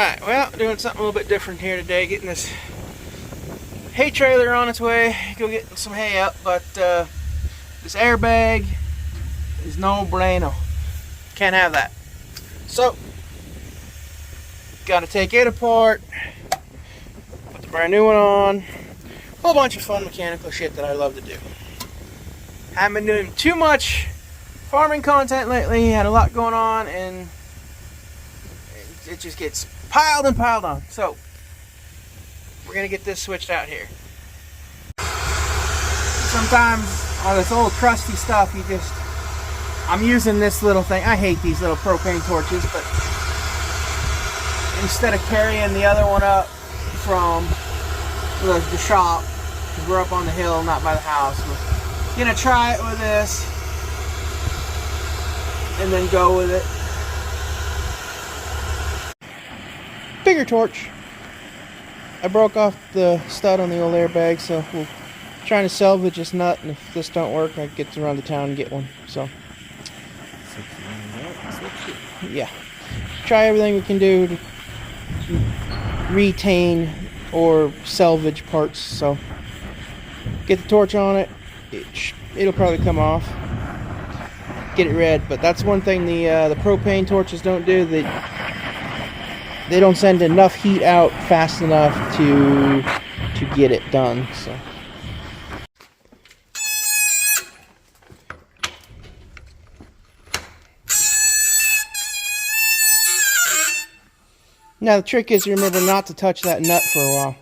Alright, well, doing something a little bit different here today, getting this hay trailer on its way, go get some hay up, but this airbag is no bueno. Can't have that. So, gotta take it apart, put the brand new one on, a whole bunch of fun mechanical shit that I love to do. Haven't been doing too much farming content lately, had a lot going on, and it just gets piled and piled on. So, we're gonna get this switched out here. Sometimes on this old crusty stuff, I'm using this little thing. I hate these little propane torches, but instead of carrying the other one up from the shop, because we're up on the hill, not by the house, we're gonna try it with this and then go with it. Bigger torch. I broke off the stud on the old airbag, so we're trying to salvage this nut, and if this don't work, I get to run to town and get one. So yeah, try everything we can do to retain or salvage parts. So get the torch on it. It'll probably come off. Get it red, but that's one thing the propane torches don't do. They don't send enough heat out fast enough to get it done. So now the trick is to remember not to touch that nut for a while.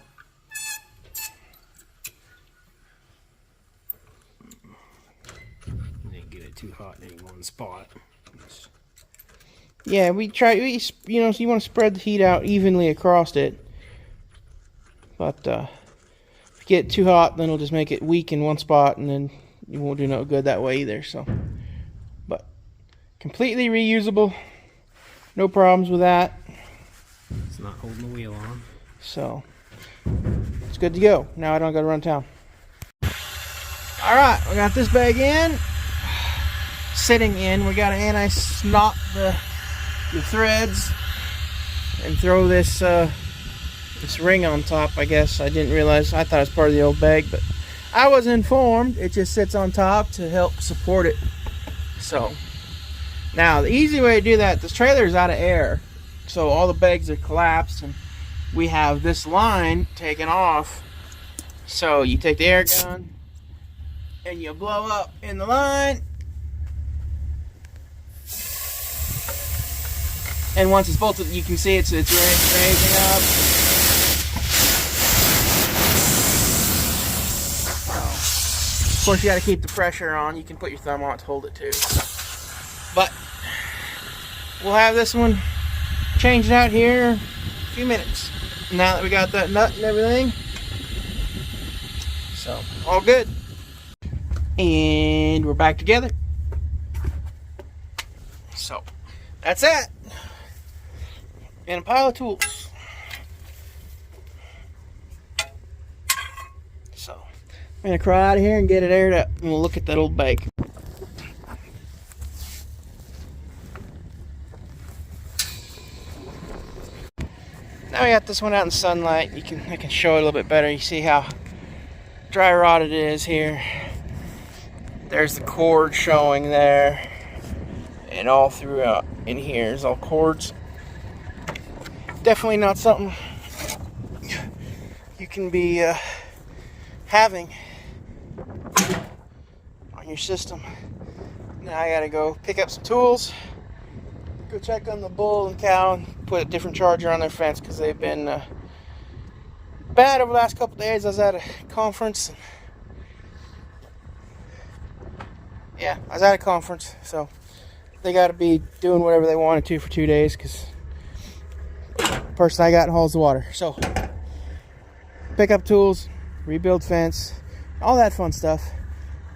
You didn't get it too hot in any one spot. Yeah, you want to spread the heat out evenly across it. But if you get it too hot, then it'll just make it weak in one spot, and then you won't do no good that way either. So, but completely reusable, no problems with that. It's not holding the wheel on. So it's good to go. Now I don't got to run town. All right, we got this bag in, sitting in. We got to anti-snot the threads and throw this this ring on top. I guess I didn't realize. I thought it was part of the old bag, but I was informed it just sits on top to help support it. So now the easy way to do that, this trailer is out of air, so all the bags are collapsed, and we have this line taken off. So you take the air gun and you blow up in the line. And once it's bolted, you can see it's raising up. So, of course, you got to keep the pressure on. You can put your thumb on it to hold it too. But we'll have this one changed out here in a few minutes. Now that we got that nut and everything. So, all good. And we're back together. So, that's it. And a pile of tools. So, I'm going to crawl out of here and get it aired up, and we'll look at that old bag. Now we got this one out in sunlight. I can show it a little bit better. You see how dry rotted it is here. There's the cord showing there, and all throughout in here is all cords. Definitely not something you can be having on your system. Now I gotta go pick up some tools, go check on the bull and cow, and put a different charger on their fence because they've been bad over the last couple days. I was at a conference. Yeah, I was at a conference, so they got to be doing whatever they wanted to for 2 days because the person I got hauls the water. So pick up tools, rebuild fence, all that fun stuff.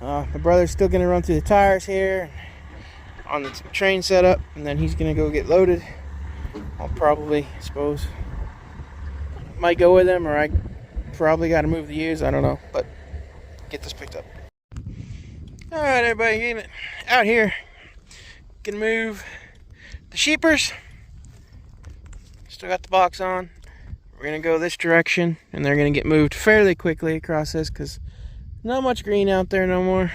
My brother's still going to run through the tires here on the train setup, and then he's going to go get loaded. I'll probably, might go with him, or I probably got to move the ewes. I don't know, but get this picked up. All right, everybody, getting it out here. Gonna move the sheepers. Still got the box on. We're going to go this direction, and they're going to get moved fairly quickly across this because not much green out there no more.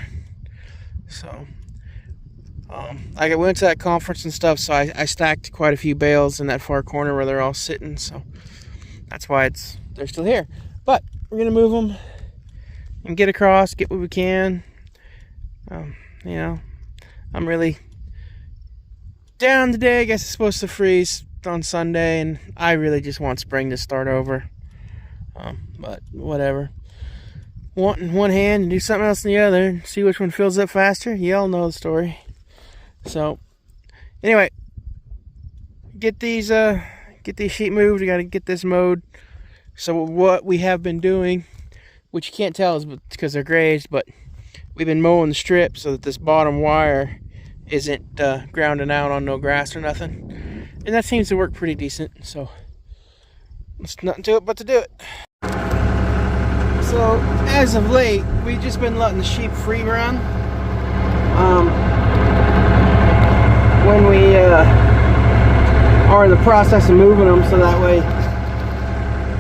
So, I went to that conference and stuff, so I stacked quite a few bales in that far corner where they're all sitting, so that's why they're still here. But we're going to move them and get across, get what we can. You know, I'm really down today. I guess it's supposed to freeze on Sunday, and I really just want spring to start over. But whatever. Want in one hand and do something else in the other. See which one fills up faster. You all know the story. So, anyway, get these sheep moved. We got to get this mowed. So what we have been doing, which you can't tell is because they're grazed, but we've been mowing the strip so that this bottom wire isn't grounding out on no grass or nothing. And that seems to work pretty decent, so there's nothing to it but to do it. So, as of late, we've just been letting the sheep free run. When we are in the process of moving them, so that way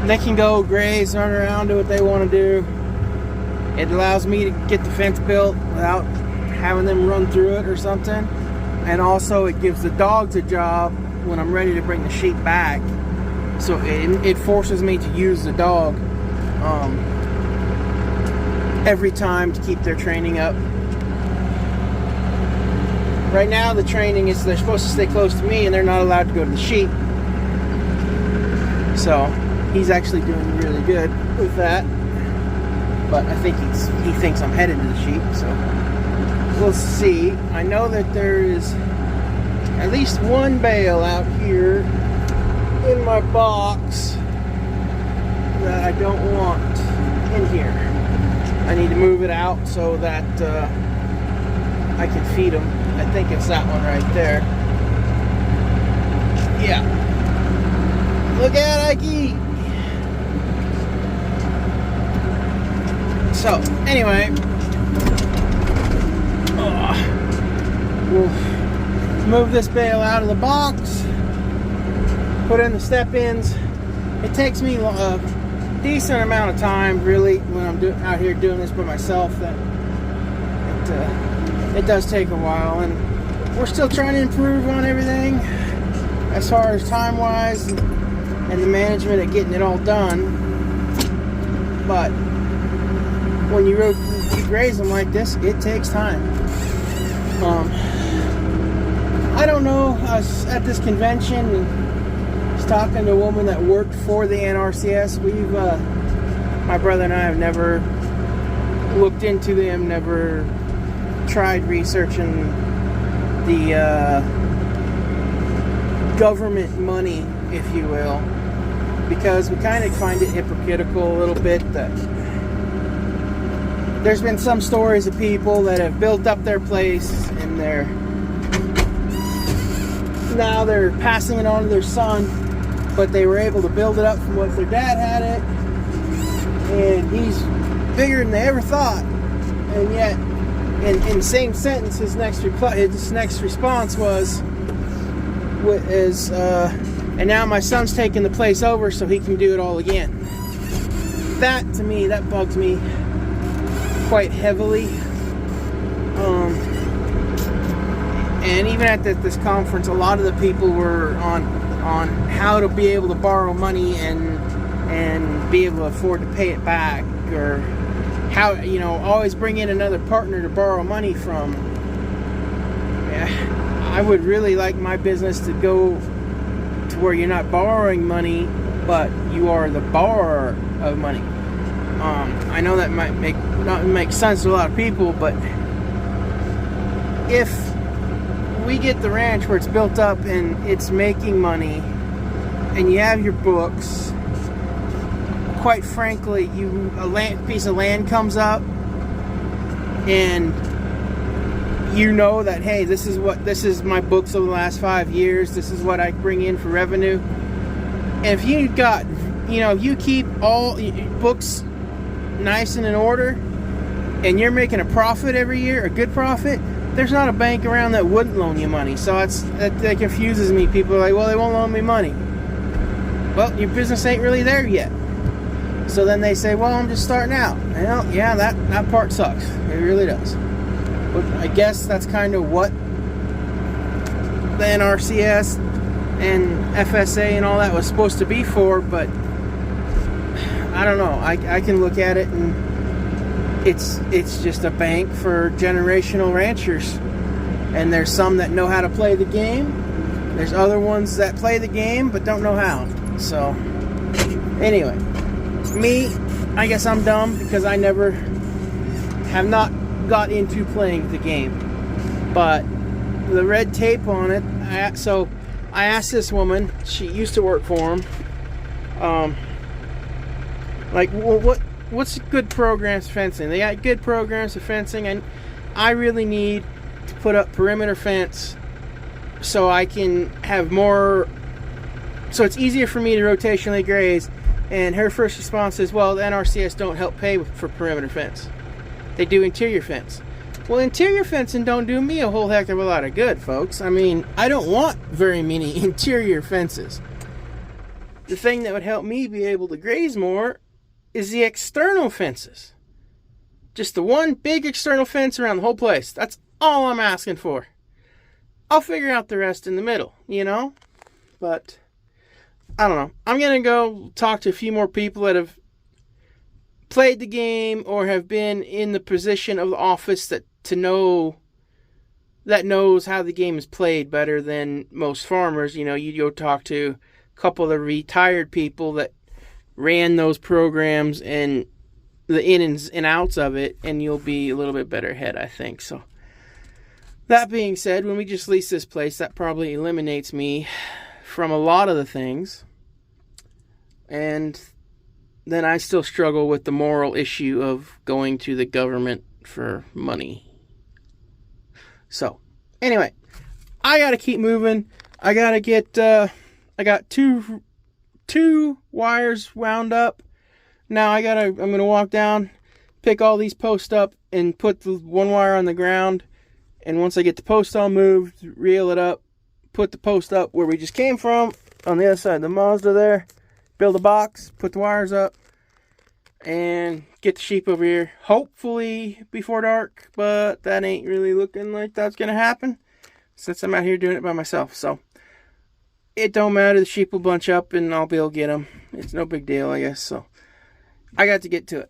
they can go graze, run around, do what they want to do. It allows me to get the fence built without having them run through it or something. And also it gives the dogs a job when I'm ready to bring the sheep back. So it forces me to use the dog every time to keep their training up. Right now the training is they're supposed to stay close to me and they're not allowed to go to the sheep. So he's actually doing really good with that. But I think he thinks I'm headed to the sheep, so we'll see. I know that there is at least one bale out here in my box that I don't want in here. I need to move it out so that I can feed them. I think it's that one right there. Yeah. Look at Ike. So, anyway, we'll move this bale out of the box, put in the step-ins. It takes me a decent amount of time, really, when I'm out here doing this by myself. That it does take a while, and we're still trying to improve on everything as far as time-wise and the management of getting it all done. But when you graze them like this, it takes time. I don't know. I was at this convention and was talking to a woman that worked for the NRCS. My brother and I have never looked into them, never tried researching the government money, if you will, because we kind of find it hypocritical a little bit that there's been some stories of people that have built up their place and now they're passing it on to their son, but they were able to build it up from what their dad had it, and he's bigger than they ever thought. And yet, in the same sentence, his next response was, and now my son's taking the place over so he can do it all again. That, to me, that bugs me quite heavily. And even at this conference, a lot of the people were on how to be able to borrow money and be able to afford to pay it back, or how, always bring in another partner to borrow money from. Yeah, I would really like my business to go to where you're not borrowing money, but you are the borrower of money. I know that might not make sense to a lot of people, but if we get the ranch where it's built up and it's making money and you have your books, quite frankly, a piece of land comes up and you know that, hey, this is my books over the last 5 years, this is what I bring in for revenue. And if you got, if you keep all books nice and in order and you're making a profit every year, a good profit, there's not a bank around that wouldn't loan you money. So that confuses me. People are like, well, they won't loan me money. well, your business ain't really there yet. So then they say, well, I'm just starting out. Well, yeah, that part sucks. It really does. But I guess that's kind of what the NRCS and FSA and all that was supposed to be for, but I don't know. I can look at it and it's just a bank for generational ranchers. And there's some that know how to play the game. There's other ones that play the game but don't know how. So anyway, me, I guess I'm dumb because I never have not got into playing the game. But the red tape on it, so I asked this woman, she used to work for him, like, well, what's good programs for fencing? They got good programs for fencing, and I really need to put up perimeter fence so I can have more, so it's easier for me to rotationally graze. And her first response is, well, the NRCS don't help pay for perimeter fence. They do interior fence. Well, interior fencing don't do me a whole heck of a lot of good, folks. I mean, I don't want very many interior fences. The thing that would help me be able to graze more is the external fences. Just the one big external fence around the whole place. That's all I'm asking for. I'll figure out the rest in the middle, you know? But I don't know. I'm going to go talk to a few more people that have played the game or have been in the position of the office that knows how the game is played better than most farmers. You know, you go talk to a couple of the retired people that ran those programs and the ins and outs of it, and you'll be a little bit better ahead, I think. So that being said, when we just lease this place, that probably eliminates me from a lot of the things. And then I still struggle with the moral issue of going to the government for money. So, anyway, I gotta keep moving. I gotta get, I got two wires wound up. Now I'm gonna walk down, pick all these posts up, and put the one wire on the ground. And once I get the post all moved, reel it up, put the post up where we just came from, on the other side of the Mazda there, build a box, put the wires up, and get the sheep over here, hopefully before dark, but that ain't really looking like that's gonna happen since I'm out here doing it by myself. So it don't matter, the sheep will bunch up and I'll be able to get them. It's no big deal, I guess. So I got to get to it.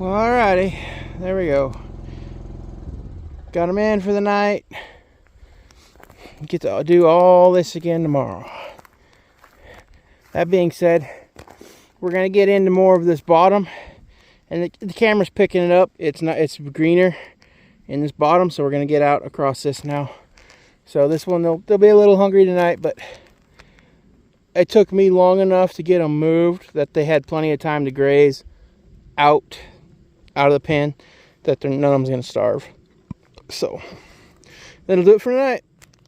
Well, alrighty, there we go. Got them in for the night. Get to do all this again tomorrow. That being said, we're gonna get into more of this bottom, and the camera's picking it up. It's greener in this bottom, so we're gonna get out across this now. So this one, they'll be a little hungry tonight, but it took me long enough to get them moved that they had plenty of time to graze out of the pen, that none of them's gonna starve. So that'll do it for tonight.